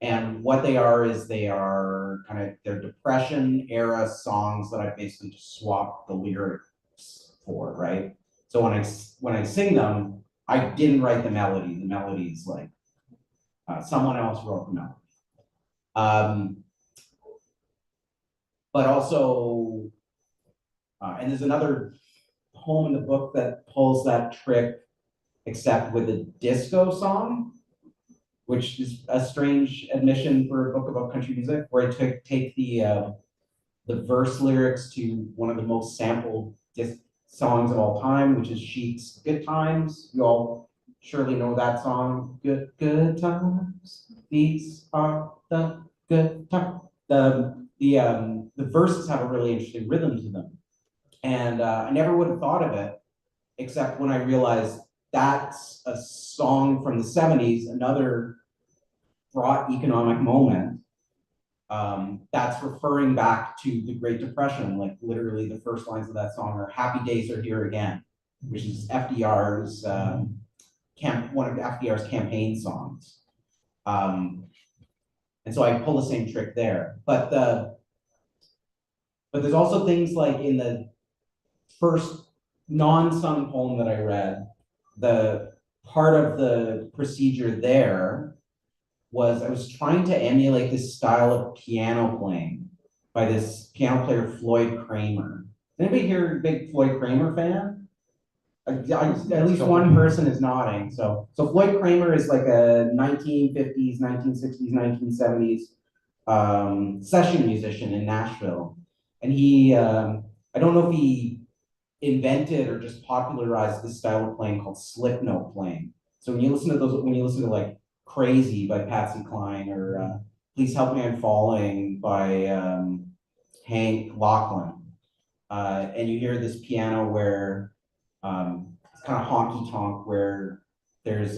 And what they are is they're Depression era songs that I basically just swapped the lyrics for, right? So when I sing them, I didn't write the melody. The melody is like someone else wrote the melody. But also, and there's another poem in the book that pulls that trick, except with a disco song, which is a strange admission for a book about country music, where I take the verse lyrics to one of the most sampled songs of all time, which is Chic's "Good Times." You all surely know that song. Good times, these are the good times. The verses have a really interesting rhythm to them, and I never would have thought of it, except when I realized that's a song from the 70s, another fraught economic moment. That's referring back to the Great Depression. Like literally the first lines of that song are "Happy days are here again," which is FDR's one of FDR's campaign songs. And so I pull the same trick there. But there's also things like in the first non-sung poem that I read, the part of the procedure there was I was trying to emulate this style of piano playing by this piano player, Floyd Kramer. Anybody here a big Floyd Kramer fan? At least one person is nodding. So Floyd Kramer is like a 1950s, 1960s, 1970s session musician in Nashville. And he, I don't know if he invented or just popularized this style of playing called slip note playing. So when you listen to like Crazy by Patsy Cline or Please Help Me I'm Falling by Hank Lachlan, and you hear this piano where it's kind of honky tonk, where there's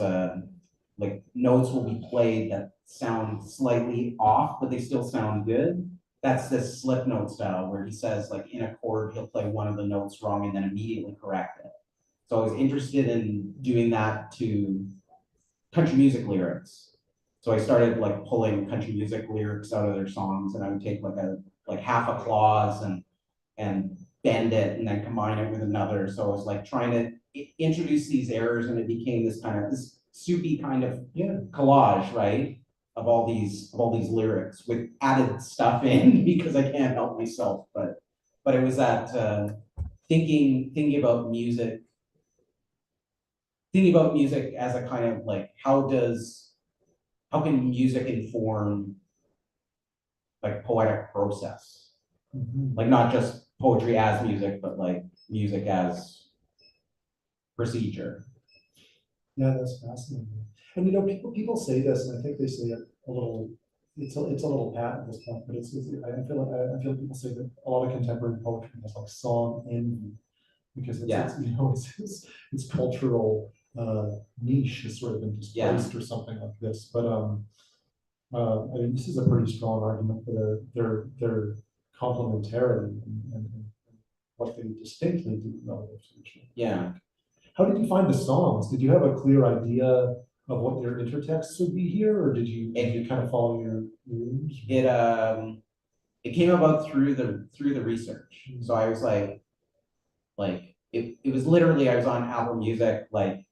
like notes will be played that sound slightly off, but they still sound good. That's this slip note style where he says like in a chord, he'll play one of the notes wrong and then immediately correct it. So I was interested in doing that to country music lyrics. So I started like pulling country music lyrics out of their songs, and I would take like half a clause and bend it and then combine it with another. So I was like trying to introduce these errors, and it became this soupy kind of collage, right? Of all these lyrics with added stuff in because I can't help myself. But it was that thinking about music as a kind of like how can music inform like poetic process? Like not just poetry as music, but like music as procedure. Yeah, that's fascinating. And you know, people say this, and I think they say it a little. It's a little pat at this point, but I feel people say that a lot of contemporary poetry has like song envy, because its cultural niche has sort of been displaced or something like this. But I mean, this is a pretty strong argument for their complementarity and what they distinctly do relative to each other. Yeah. How did you find the songs? Did you have a clear idea of what your intertext would be here, or did you kind of follow your rules? It came about through the research. So I was like it was literally I was on Apple Music like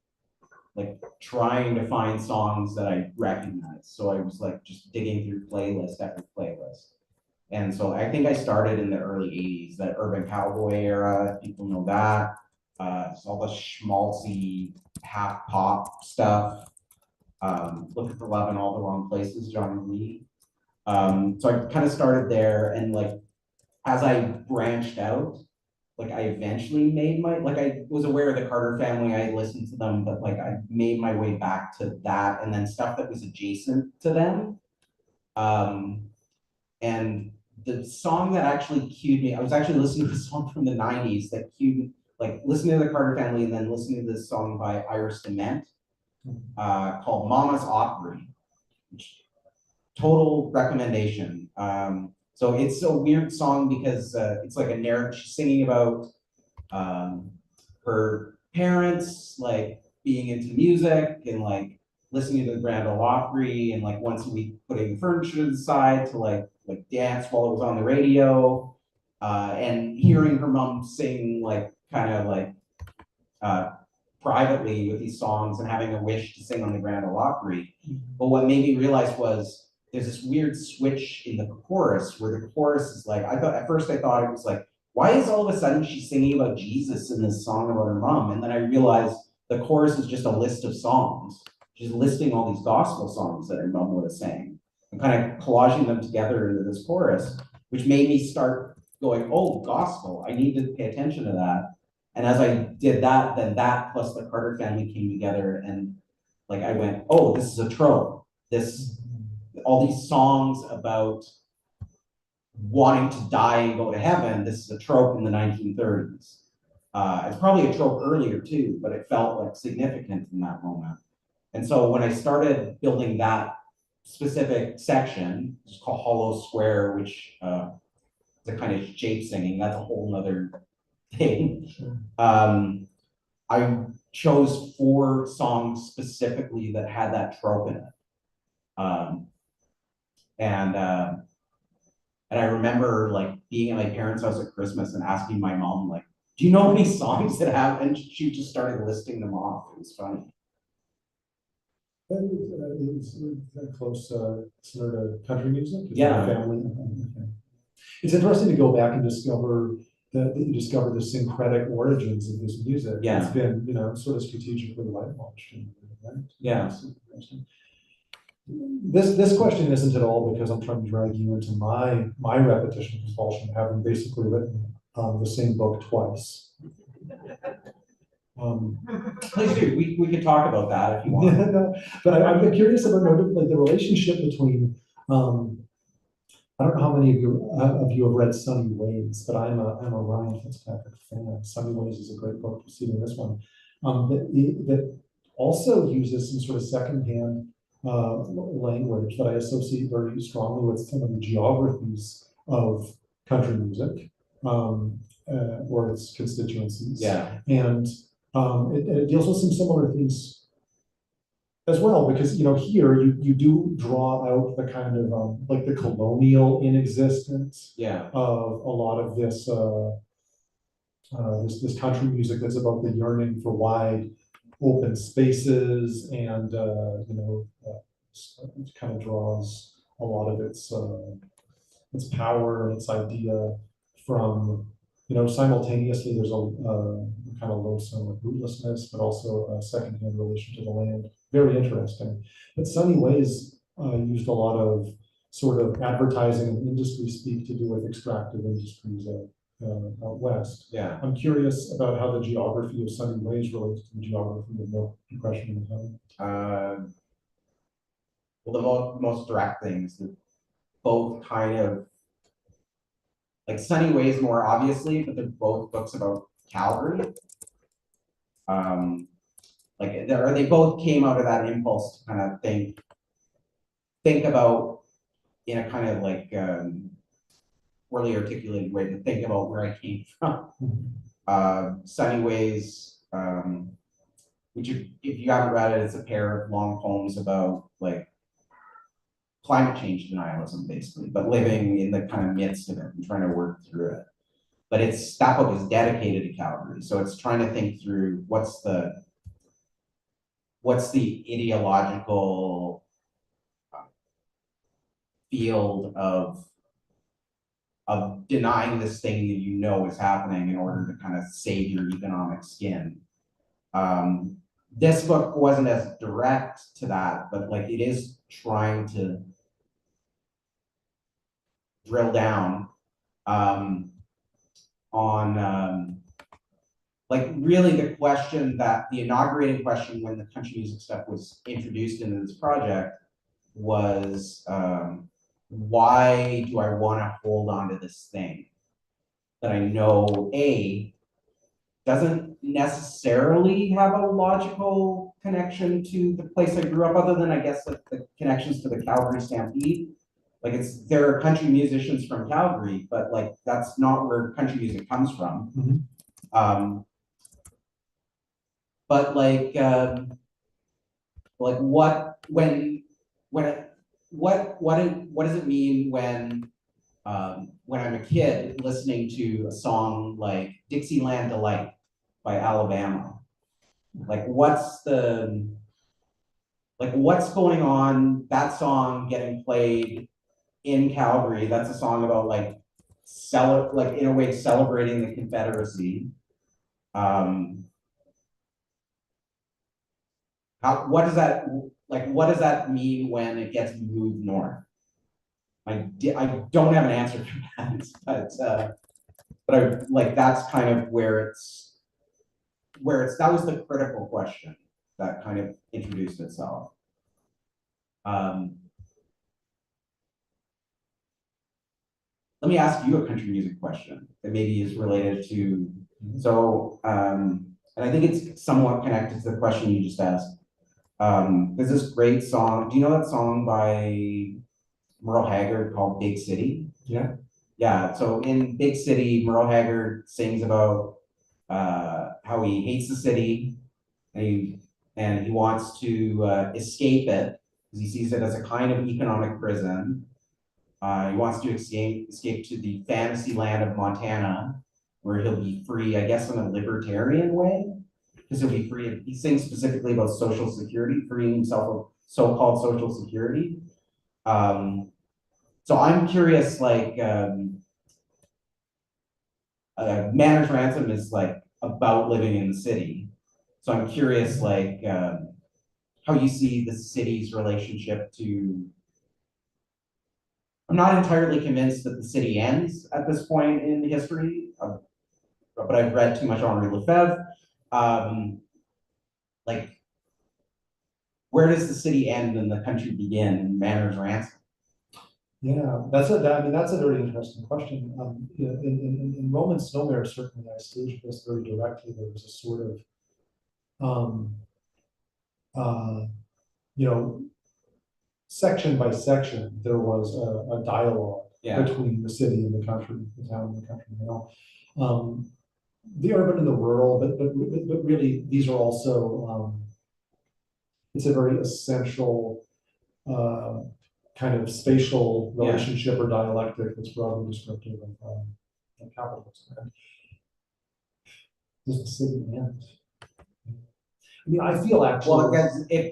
trying to find songs that I recognized. So I was like just digging through playlist after playlist. And so I think I started in the early 80s, that Urban Cowboy era. People know that. It's all the schmaltzy half pop stuff. Looking for Love in All the Wrong Places, John Lee. So I kind of started there, and like as I branched out, like I eventually made I was aware of the Carter Family, I listened to them, but like I made my way back to that, and then stuff that was adjacent to them. And the song that actually cued me, I was actually listening to a song from the 90s that cued, like listening to the Carter Family and then listening to this song by Iris Dement called Mama's Opry, which total recommendation. So it's a weird song because it's like a narrative. She's singing about her parents like being into music and like listening to the Grand Ole Opry and like once a week putting furniture to the side to like dance while it was on the radio, and hearing her mom sing like kind of like privately with these songs and having a wish to sing on the Grand Ole Opry. But what made me realize was there's this weird switch in the chorus where the chorus is like, I thought at first it was like, why is all of a sudden she's singing about Jesus in this song about her mom? And then I realized the chorus is just a list of songs. She's listing all these gospel songs that her mom would have sang and kind of collaging them together into this chorus, which made me start going, oh, gospel, I need to pay attention to that. And as I did that, then that plus the Carter Family came together and like I went, oh, this is a trope. All these songs about wanting to die and go to heaven, this is a trope in the 1930s. It's probably a trope earlier too, but it felt like significant in that moment. And so when I started building that specific section, it's called Hollow Square, which is a kind of shape singing, that's a whole nother thing. I chose 4 songs specifically that had that trope in it. And I remember like being at my parents' house at Christmas and asking my mom, like, do you know any songs that have, and she just started listing them off. It was funny. It's close similar to country music. Yeah. Family. Okay. It's interesting to go back and discover that you discover the syncretic origins of this music. Yeah. It's been, you know, sort of strategically light launched. Right? Yeah. This question isn't at all because I'm trying to drag you into my repetition compulsion, having basically written the same book twice. Please do. We could talk about that if you want. No, but I'm curious about like the relationship between. I don't know how many of you have read Sunny Ways, but I'm a Ryan Fitzpatrick fan. Sunny Ways is a great book preceding this one that also uses some sort of secondhand language that I associate very strongly with some of the geographies of country music or its constituencies. Yeah. And it deals with some similar things as well, because, you know, here you do draw out the kind of like the colonial inexistence of a lot of this this country music that's about the yearning for wide open spaces, and you know, it kind of draws a lot of its power and its idea from, you know, simultaneously there's a kind of lonesome rootlessness, but also a secondhand relation to the land. Very interesting. But Sunny Ways used a lot of sort of advertising and industry speak to do with extractive industries out west. Yeah. I'm curious about how the geography of Sunny Ways relates to the geography of milk depression in the town. Well, the most direct things that both kind of like Sunny Ways more obviously, but they're both books about Calgary. Like they both came out of that impulse to kind of think about in a kind of like poorly articulated way to think about where I came from. Sunny Ways, which if you haven't read it, it's a pair of long poems about like climate change denialism, basically, but living in the kind of midst of it and trying to work through it. But that book is dedicated to Calgary, so it's trying to think through what's the ideological field of denying this thing that you know is happening in order to kind of save your economic skin. This book wasn't as direct to that, but like it is trying to drill down on like really the question that the inaugurating question when the country music stuff was introduced into this project was why do I want to hold on to this thing that I know doesn't necessarily have a logical connection to the place I grew up, other than I guess like the connections to the Calgary Stampede. Like there are country musicians from Calgary, but like that's not where country music comes from. Mhm. But like what does it mean when I'm a kid listening to a song like Dixieland Delight by Alabama? Like what's going on? That song getting played in Calgary, that's a song about like in a way celebrating the Confederacy. What does that mean when it gets moved north? I don't have an answer for that, but I like that's kind of where that was the critical question that kind of introduced itself. Let me ask you a country music question that maybe is related to, and I think it's somewhat connected to the question you just asked. There's this great song. Do you know that song by Merle Haggard called Big City? Yeah. Yeah. So in Big City, Merle Haggard sings about how he hates the city and he wants to escape it because he sees it as a kind of economic prison. He wants to escape to the fantasy land of Montana, where he'll be free, I guess, in a libertarian way, because he'll be free. He sings specifically about social security, freeing himself of so-called social security. So I'm curious, like, Manor's Ransom is like about living in the city. So I'm curious, like, how you see the city's relationship to. I'm not entirely convinced that the city ends at this point in history, but I've read too much Henri Lefebvre. Like, where does the city end and the country begin in Manor's Ransom? Yeah, that's a very interesting question. In Roman SNOWMARE, certainly I staged this very directly. There was a sort of, section by section, there was a dialogue between the city and the country, the town and the country. The urban and the rural, but really these are also, it's a very essential kind of spatial relationship or dialectic that's broadly descriptive of capitalism. Does the city end? I mean, I feel actually. Well, because if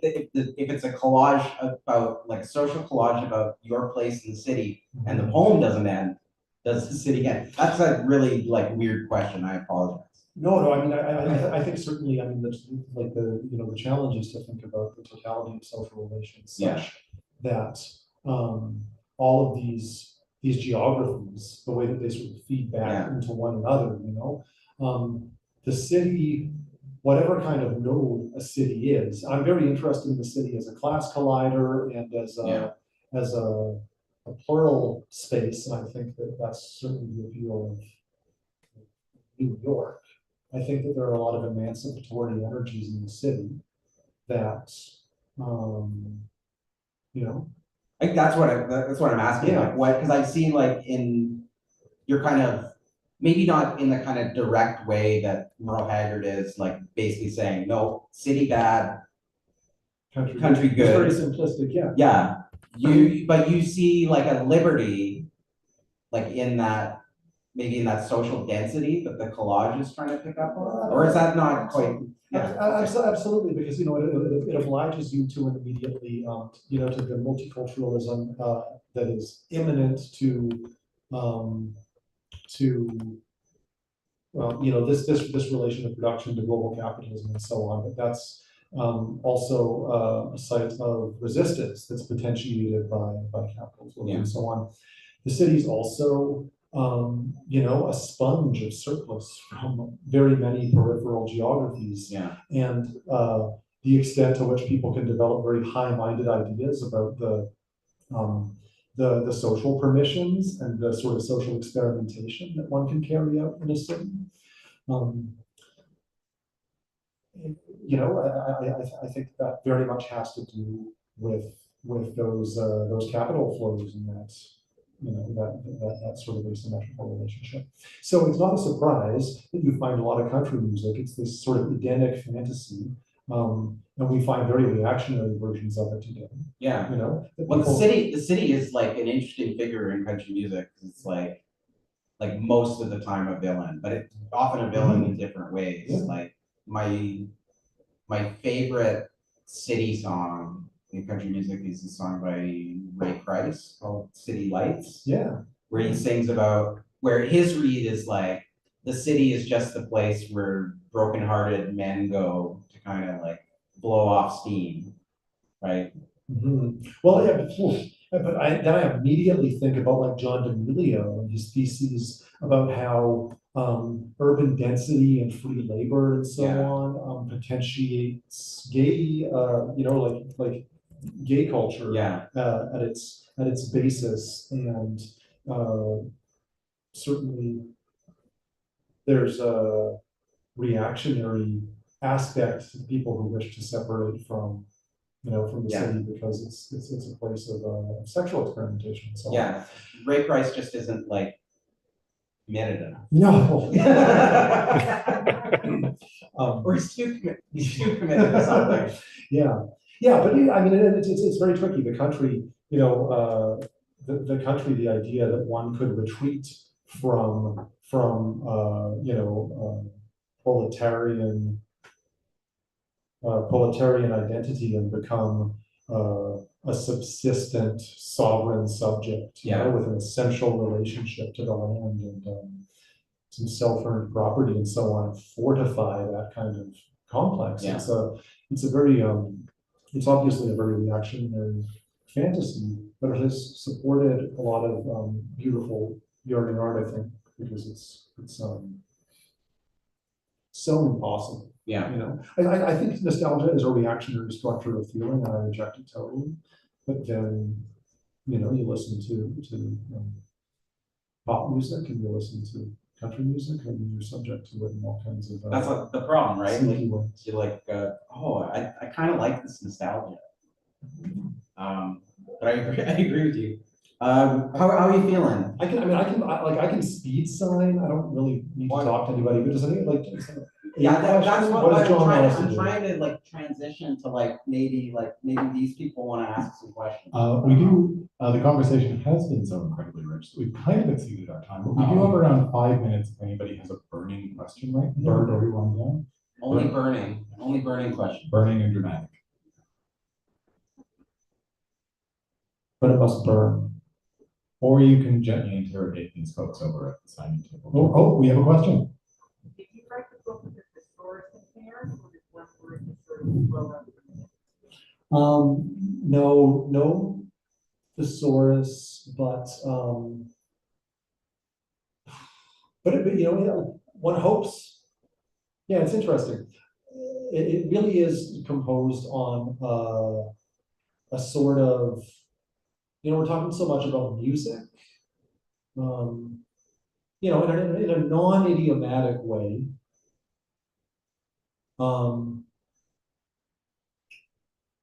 it's a collage about, like a social collage about your place in the city, and the poem doesn't end, does the city end? That's a really like weird question. I apologize. No. I mean, I think certainly. I mean, the challenge is to think about the totality of social relations such that all of these geographies, the way that they sort of feed back into one another. The city. Whatever kind of node a city is, I'm very interested in the city as a class collider and as a plural space, and I think that that's certainly the appeal of New York. I think that there are a lot of emancipatory energies in the city that, I think that's what I'm asking. Like, what? Because I've seen like in your kind of. Maybe not in the kind of direct way that Merle Haggard is, like basically saying, no, city bad, country good. It's very simplistic, yeah. Yeah. But you see like a liberty, like in that, maybe in that social density that the collage is trying to pick up on? Or is that not quite? Yeah. Absolutely, because it obliges you to immediately to the multiculturalism that is imminent to this relation of production to global capitalism and so on, but that's also a site of resistance that's potentiated by capitalism and so on. The city's also a sponge of surplus from very many peripheral geographies, and the extent to which people can develop very high-minded ideas about the social permissions and the sort of social experimentation that one can carry out in a city. You know, I think that very much has to do with those capital flows and that, you know, that sort of asymmetrical relationship. So it's not a surprise that you find a lot of country music. It's this sort of Edenic fantasy, and we find very reactionary versions of it today. Yeah. You know, Well, the city is like an interesting figure in country music. It's like most of the time a villain, but it's often a villain in different ways. Yeah. Like my favorite city song in country music is a song by Ray Price called City Lights. Yeah. Where he sings about, where his read is like, the city is just the place where brokenhearted men go to kind of like blow off steam, right? Mm-hmm. Well, yeah, but then I immediately think about like John D'Amelio and his theses about how urban density and free labor and so on potentiates gay, you know, like gay culture at its basis, and certainly there's a reactionary aspect to people who wish to separate from, you know, from the city because it's a place of sexual experimentation and so on. Yeah, Ray Price just isn't like committed enough. No. Or he's too committed to something. Yeah, but I mean, it's very tricky. The country, you know, the country, the idea that one could retreat from you know, proletarian identity and become a subsistent sovereign subject, you know, with an essential relationship to the land and some self-earned property and so on, fortify that kind of complex. Yeah. It's a very it's obviously a very reactionary fantasy, but it has supported a lot of beautiful urban art, I think, because it's so impossible. Yeah, you know, I think nostalgia is a reactionary structure of feeling, and I reject it totally. But then, you know, you listen to pop music and you listen to country music, and you're subject to it in all kinds of. That's like the problem, right? Like, you're like, oh, I kind of like this nostalgia. But I agree with you. How are you feeling? I can speed sign. I don't really need to talk to anybody, but does anyone like? Yeah, that's what I'm trying to like transition to, like maybe these people want to ask some questions. We do. The conversation has been so incredibly rich that we've kind of exceeded our time, but we do have around 5 minutes if anybody has a burning question, right? Burn everyone down. Only burning question. Burning and dramatic. But it must burn. Or you can gently interrogate these folks over at the signing table. Oh, we have a question. Did you write the book with the thesaurus in there, or did one word sort of flow out? No thesaurus, but you know, one hopes. Yeah, it's interesting. It really is composed on a sort of, you know, we're talking so much about music, you know, in a non-idiomatic way.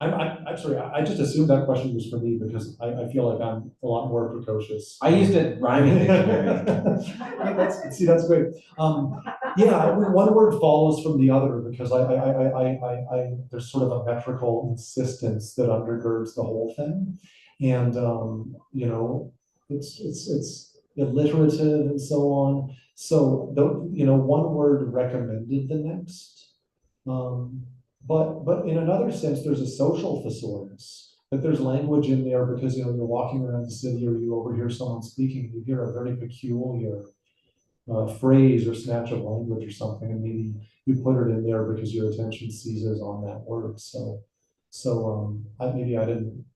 I'm sorry, I just assumed that question was for me because I feel like I'm a lot more precocious. I used it rhyming dictionary. That's great. Yeah, one word follows from the other because there's sort of a metrical insistence that undergirds the whole thing. And you know, it's alliterative and so on. So you know, one word recommended the next. But in another sense, there's a social thesaurus, that there's language in there because, you know, you're walking around the city or you overhear someone speaking, you hear a very peculiar phrase or snatch of language or something, and maybe you put it in there because your attention seizes on that word. So maybe I didn't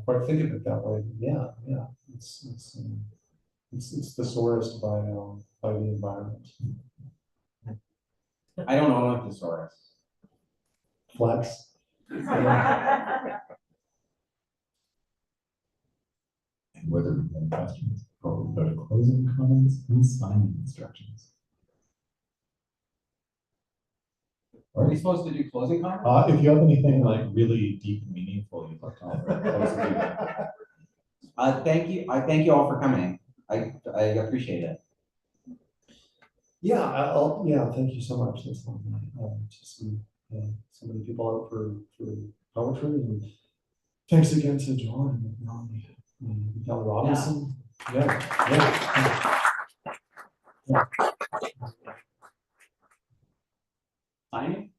quite think of it that way. Yeah, it's thesaurus by the environment. I don't know a thesaurus. Flex. whether you have any questions before we go to closing comments and signing instructions. Are we supposed to do closing comments? If you have anything like really deep and meaningful you'd like to offer, Thank you. I thank you all for coming. I appreciate it. Yeah, thank you so much. That's just so many people out for poetry, and thanks again to John and Melanie and Kelly Robinson. Yeah. Signing?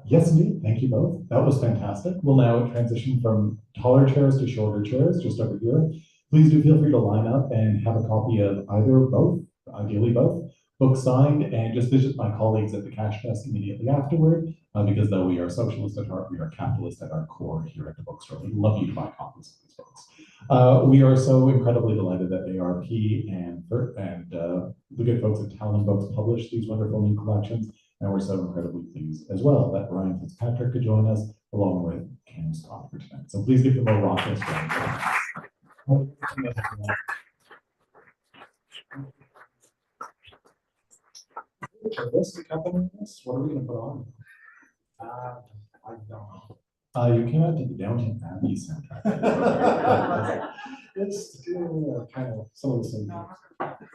yes, indeed. Thank you both. That was fantastic. We'll now transition from taller chairs to shorter chairs, just over here. Please do feel free to line up and have a copy of either or both, ideally both, books signed, and just visit my colleagues at the cash desk immediately afterward, because though we are socialist at heart, we are capitalist at our core here at the bookstore. We'd love you to buy copies of these books. We are so incredibly delighted that ARP and the good folks at Talonbooks published these wonderful new collections, and we're so incredibly pleased as well that Ryan Fitzpatrick could join us along with Cam Scott for tonight. So please give them a raucous round. This accompanying this, what are we gonna put on? I don't know. You came out to the Downton Abbey soundtrack. It's kind of some of the same things.